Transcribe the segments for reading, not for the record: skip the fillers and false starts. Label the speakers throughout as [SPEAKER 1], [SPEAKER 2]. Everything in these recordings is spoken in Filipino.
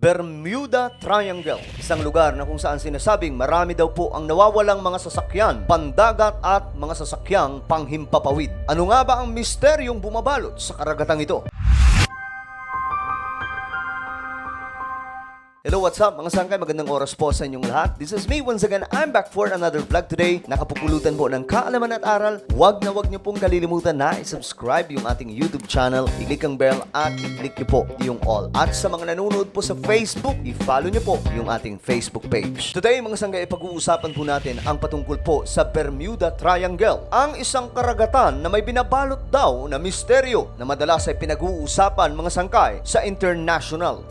[SPEAKER 1] Bermuda Triangle, isang lugar na kung saan sinasabing marami daw po ang nawawalang mga sasakyan, pandagat at mga sasakyang panghimpapawid. Ano nga ba ang misteryong bumabalot sa karagatang ito? Hello, what's up mga sangkay? Magandang oras po sa inyong lahat. This is me once again. I'm back for another vlog today. Nakapupulutan po ng kaalaman at aral. Huwag niyo pong kalilimutan na i-subscribe yung ating YouTube channel. I-click ang bell at i-click niyo po yung all. At sa mga nanonood po sa Facebook, i-follow niyo po yung ating Facebook page. Today mga sangkay, pag-uusapan po natin ang patungkol po sa Bermuda Triangle. Ang isang karagatan na may binabalot daw na misteryo na madalas ay pinag-uusapan mga sangkay sa international.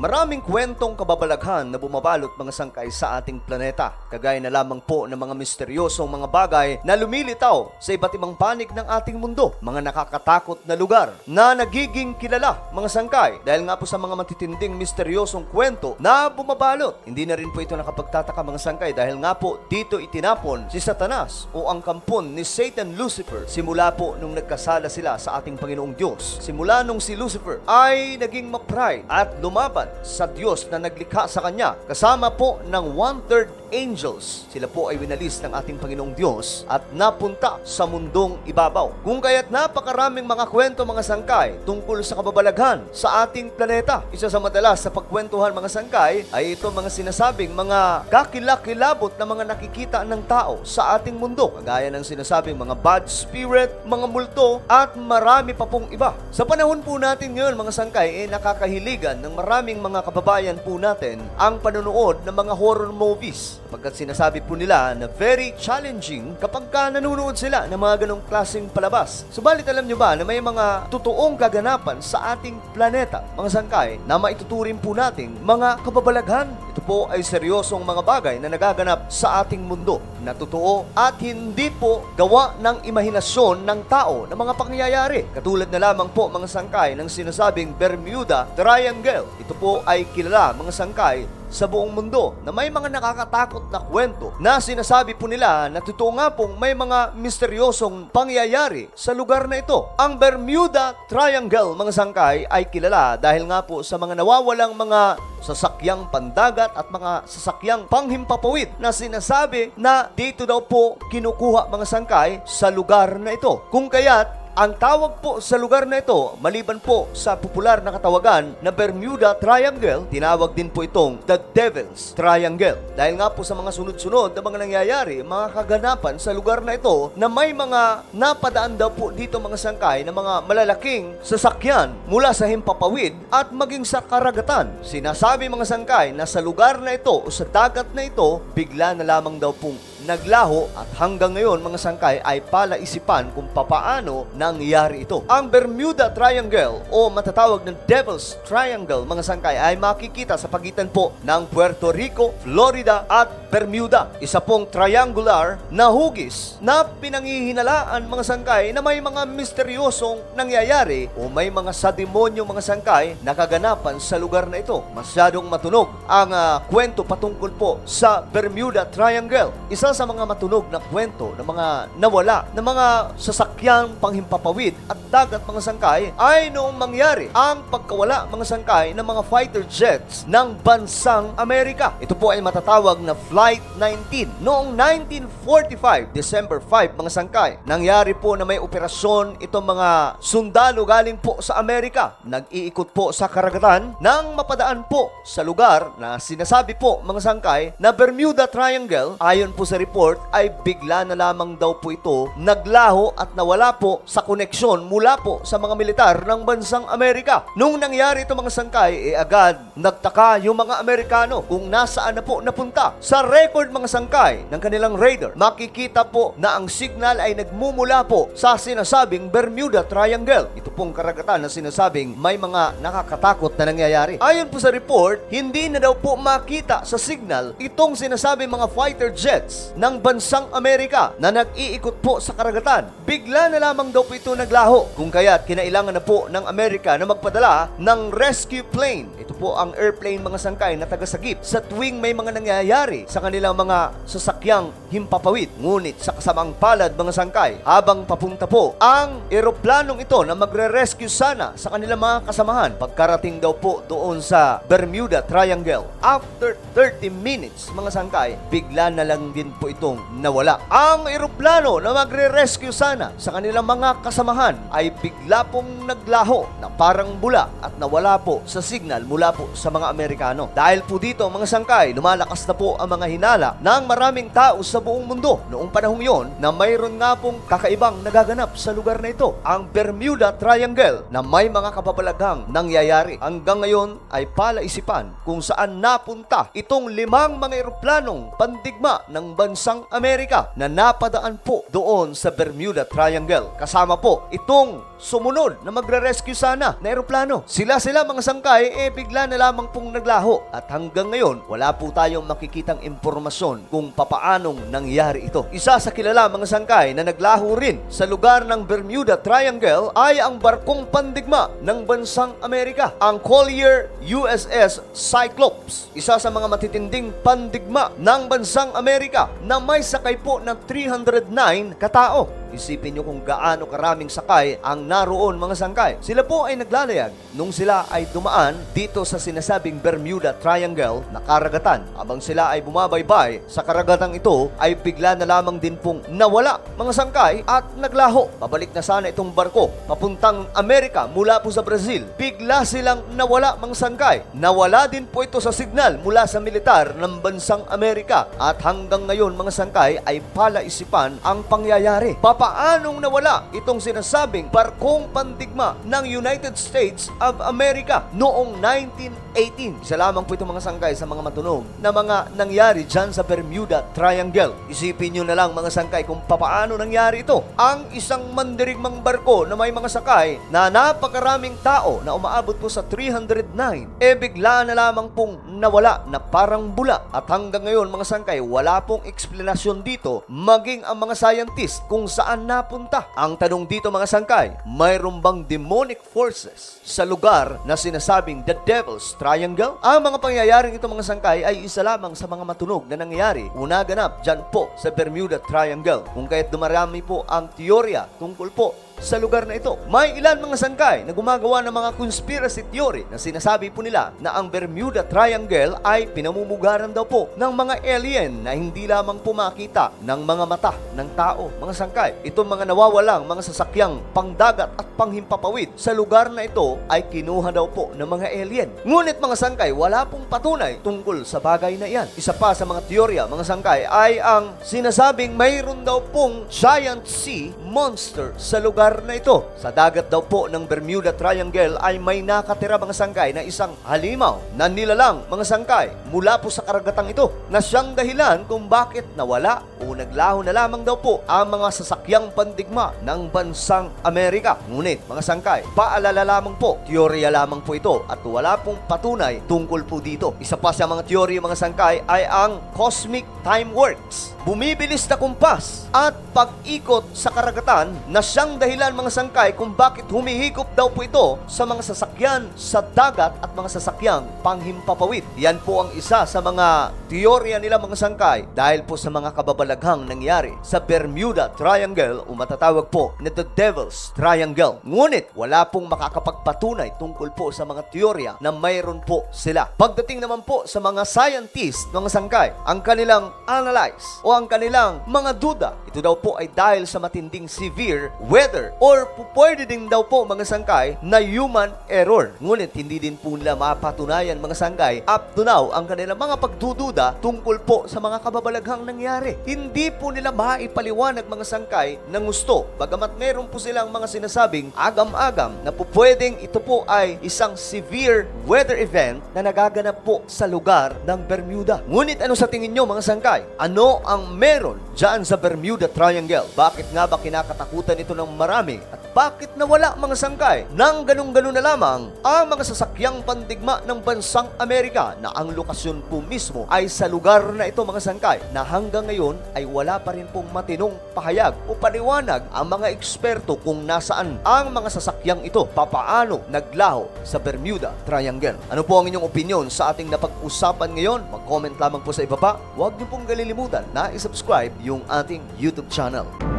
[SPEAKER 1] Maraming kwentong kababalaghan na bumabalot mga sangkay sa ating planeta. Kagaya na lamang po ng mga misteryosong mga bagay na lumilitaw sa iba't ibang panig ng ating mundo. Mga nakakatakot na lugar na nagiging kilala mga sangkay dahil nga po sa mga matitinding misteryosong kwento na bumabalot. Hindi na rin po ito nakapagtataka mga sangkay dahil nga po dito itinapon si Satanas o ang kampon ni Satan Lucifer simula po nung nagkasala sila sa ating Panginoong Diyos. Simula nung si Lucifer ay naging ma-pride at lumaban sa Diyos na naglikha sa kanya kasama po ng 1/3 angels. Sila po ay winalis ng ating Panginoong Diyos at napunta sa mundong ibabaw. Kung kaya't napakaraming mga kwento mga sangkay tungkol sa kababalaghan sa ating planeta. Isa sa madalas sa pagkwentuhan mga sangkay ay ito mga sinasabing mga kakilakilabot na mga nakikita ng tao sa ating mundo. Kagaya ng sinasabing mga bad spirit, mga multo at marami pa pong iba. Sa panahon po natin ngayon mga sangkay nakakahiligan ng maraming mga kababayan po natin ang panonood ng mga horror movies. Pagkat sinasabi po nila na very challenging kapag nanonood sila ng mga ganong klaseng palabas. Subalit alam nyo ba na may mga totoong kaganapan sa ating planeta, mga sangkay, na maituturing po nating mga kababalaghan. Ito po ay seryosong mga bagay na nagaganap sa ating mundo na totoo at hindi po gawa ng imahinasyon ng tao na mga pangyayari. Katulad na lamang po mga sangkay ng sinasabing Bermuda Triangle. Ito po ay kilala mga sangkay sa buong mundo na may mga nakakatakot na kwento na sinasabi po nila na totoo nga pong may mga misteryosong pangyayari sa lugar na ito. Ang Bermuda Triangle mga sangkay ay kilala dahil nga po sa mga nawawalang mga sasakyang pandagat at mga sasakyang panghimpapawid na sinasabi na dito daw po kinukuha mga sangkay sa lugar na ito. Kung kaya't ang tawag po sa lugar na ito, maliban po sa popular na katawagan na Bermuda Triangle, tinawag din po itong The Devil's Triangle. Dahil nga po sa mga sunod-sunod na mga nangyayari, mga kaganapan sa lugar na ito, na may mga napadaan daw po dito mga sangkay na mga malalaking sasakyan mula sa himpapawid at maging sa karagatan. Sinasabi mga sangkay na sa lugar na ito o sa dagat na ito, bigla na lamang daw pong naglaho at hanggang ngayon mga sangkay ay palaisipan kung papaano nangyari ito. Ang Bermuda Triangle o matatawag ng Devil's Triangle mga sangkay ay makikita sa pagitan po ng Puerto Rico, Florida at Bermuda. Isa pong triangular na hugis na pinanghihinalaan mga sangkay na may mga misteryosong nangyayari o may mga sadimonyo mga sangkay na kaganapan sa lugar na ito. Masyadong matunog ang kwento patungkol po sa Bermuda Triangle. Isa sa mga matunog na kwento ng mga nawala ng mga sasakyang panghimpapawid at dagat mga sangkay ay noong mangyari ang pagkawala mga sangkay ng mga fighter jets ng bansang Amerika. Ito po ay matatawag na Flight 19. Noong 1945, December 5 mga sangkay, nangyari po na may operasyon itong mga sundalo galing po sa Amerika. Nag-iikot po sa karagatan nang mapadaan po sa lugar na sinasabi po mga sangkay na Bermuda Triangle. Ayon po sa report ay bigla na lamang daw po ito naglaho at nawala po sa koneksyon mula po sa mga militar ng bansang Amerika. Nung nangyari ito mga sangkay, agad nagtaka yung mga Amerikano kung nasaan na po napunta. Sa record mga sangkay ng kanilang radar, makikita po na ang signal ay nagmumula po sa sinasabing Bermuda Triangle. Ito pong karagatan na sinasabing may mga nakakatakot na nangyayari. Ayon po sa report, hindi na daw po makita sa signal itong sinasabing mga fighter jets ng bansang Amerika na nag-iikot po sa karagatan. Bigla na lamang daw po ito naglaho, kung kaya't kinailangan na po ng Amerika na magpadala ng rescue plane. Ito po ang airplane mga sangkay na tagasagip sa tuwing may mga nangyayari sa kanilang mga sasakyang himpapawid. Ngunit sa kasamang palad mga sangkay, habang papunta po ang eroplanong ito na magre-rescue sana sa kanilang mga kasamahan, pagkarating daw po doon sa Bermuda Triangle, after 30 minutes mga sangkay, bigla na lang din po itong nawala. Ang eroplano na magre-rescue sana sa kanilang mga kasamahan ay bigla pong naglaho na parang bula at nawala po sa signal mula po sa mga Amerikano. Dahil po dito mga sangkay, lumalakas na po ang mga hinala ng maraming tao sa buong mundo noong panahong yon na mayroon nga pong kakaibang nagaganap sa lugar na ito, ang Bermuda Triangle, na may mga kababalaghang nangyayari. Hanggang ngayon ay palaisipan kung saan napunta itong 5 mga eroplanong pandigma ng bansang Amerika na napadaan po doon sa Bermuda Triangle. Kasama po itong sumunod na magre-rescue sana na eroplano. Sila mga sangkay bigla na lamang pong naglaho at hanggang ngayon wala po tayong makikitang impormasyon kung papaanong nangyari ito. Isa sa kilala mga sangkay na naglaho rin sa lugar ng Bermuda Triangle ay ang barkong pandigma ng bansang Amerika, ang Collier USS Cyclops. Isa sa mga matitinding pandigma ng bansang Amerika na may sakay po ng 309 katao. Isipin nyo kung gaano karaming sakay ang naroon mga sangkay. Sila po ay naglalayag nung sila ay dumaan dito sa sinasabing Bermuda Triangle na karagatan. Habang sila ay bumabaybay sa karagatang ito, ay bigla na lamang din pong nawala mga sangkay at naglaho. Pabalik na sana itong barko papuntang Amerika mula po sa Brazil. Bigla silang nawala mga sangkay. Nawala din po ito sa signal mula sa militar ng bansang Amerika. At hanggang ngayon mga sangkay ay palaisipan ang pangyayari. Paanong nawala itong sinasabing barkong pandigma ng United States of America noong 1918. Isa lamang po itong mga sangkay sa mga matunog na mga nangyari dyan sa Bermuda Triangle. Isipin nyo na lang mga sangkay kung paano nangyari ito. Ang isang mandirigmang barko na may mga sakay na napakaraming tao na umaabot po sa 309, bigla na lamang pong nawala na parang bula. At hanggang ngayon mga sangkay, wala pong eksplanasyon dito maging ang mga scientist kung saan napunta. Ang tanong dito mga sangkay, mayroon bang demonic forces sa lugar na sinasabing the Devil's Triangle? Ang mga pangyayaring ito mga sangkay ay isa lamang sa mga matunog na nangyayari una ganap dyan po sa Bermuda Triangle. Kung kaya't dumarami po ang teorya tungkol po sa lugar na ito. May ilan mga sangkay na gumagawa ng mga conspiracy theory na sinasabi po nila na ang Bermuda Triangle ay pinamumugaran daw po ng mga alien na hindi lamang po makita ng mga mata ng tao. Mga sangkay, itong mga nawawalang mga sasakyang pangdagat at panghimpapawid sa lugar na ito ay kinuha daw po ng mga alien. Ngunit mga sangkay, wala pong patunay tungkol sa bagay na iyan. Isa pa sa mga teorya mga sangkay ay ang sinasabing mayroon daw pong giant sea monster sa lugar na ito. Sa dagat daw po ng Bermuda Triangle ay may nakatira mga sangkay na isang halimaw na nilalang mga sangkay mula po sa karagatang ito na siyang dahilan kung bakit nawala o naglaho na lamang daw po ang mga sasakyang pandigma ng bansang Amerika. Ngunit mga sangkay, paalala lamang po, teorya lamang po ito at wala pong patunay tungkol po dito. Isa pa sa mga teorya mga sangkay ay ang cosmic time works. Bumibilis na kumpas at pag-ikot sa karagatan na siyang dahilan mga sangkay kung bakit humihigop daw po ito sa mga sasakyan sa dagat at mga sasakyang panghimpapawid. Yan po ang isa sa mga teorya nila mga sangkay dahil po sa mga kababalaghang nangyari sa Bermuda Triangle o matatawag po na the Devil's Triangle. Ngunit wala pong makakapagpatunay tungkol po sa mga teorya na mayroon po sila. Pagdating naman po sa mga scientist mga sangkay, ang kanilang analyze o ang kanilang mga duda, ito daw po ay dahil sa matinding severe weather or pwede din daw po mga sangkay na human error. Ngunit hindi din po nila mapatunayan mga sangkay up to now ang kanilang mga pagdududa tungkol po sa mga kababalaghang nangyari. Hindi po nila maipaliwanag mga sangkay ng gusto. Bagamat meron po silang mga sinasabing agam-agam na po pwedeng ito po ay isang severe weather event na nagaganap po sa lugar ng Bermuda. Ngunit ano sa tingin nyo mga sangkay? Ano ang ang meron dyan sa Bermuda Triangle? Bakit nga ba kinakatakutan ito ng marami? At bakit nawala mga sangkay? Nang ganun-ganun na lamang ang mga sasakyang pandigma ng bansang Amerika na ang lokasyon po mismo ay sa lugar na ito mga sangkay na hanggang ngayon ay wala pa rin pong matinong pahayag o paliwanag ang mga eksperto kung nasaan ang mga sasakyang ito, papaano naglaho sa Bermuda Triangle. Ano po ang inyong opinion sa ating napag-usapan ngayon? Mag-comment lamang po sa ibaba. Huwag niyo pong kalilimutan na isubscribe yung ating YouTube channel.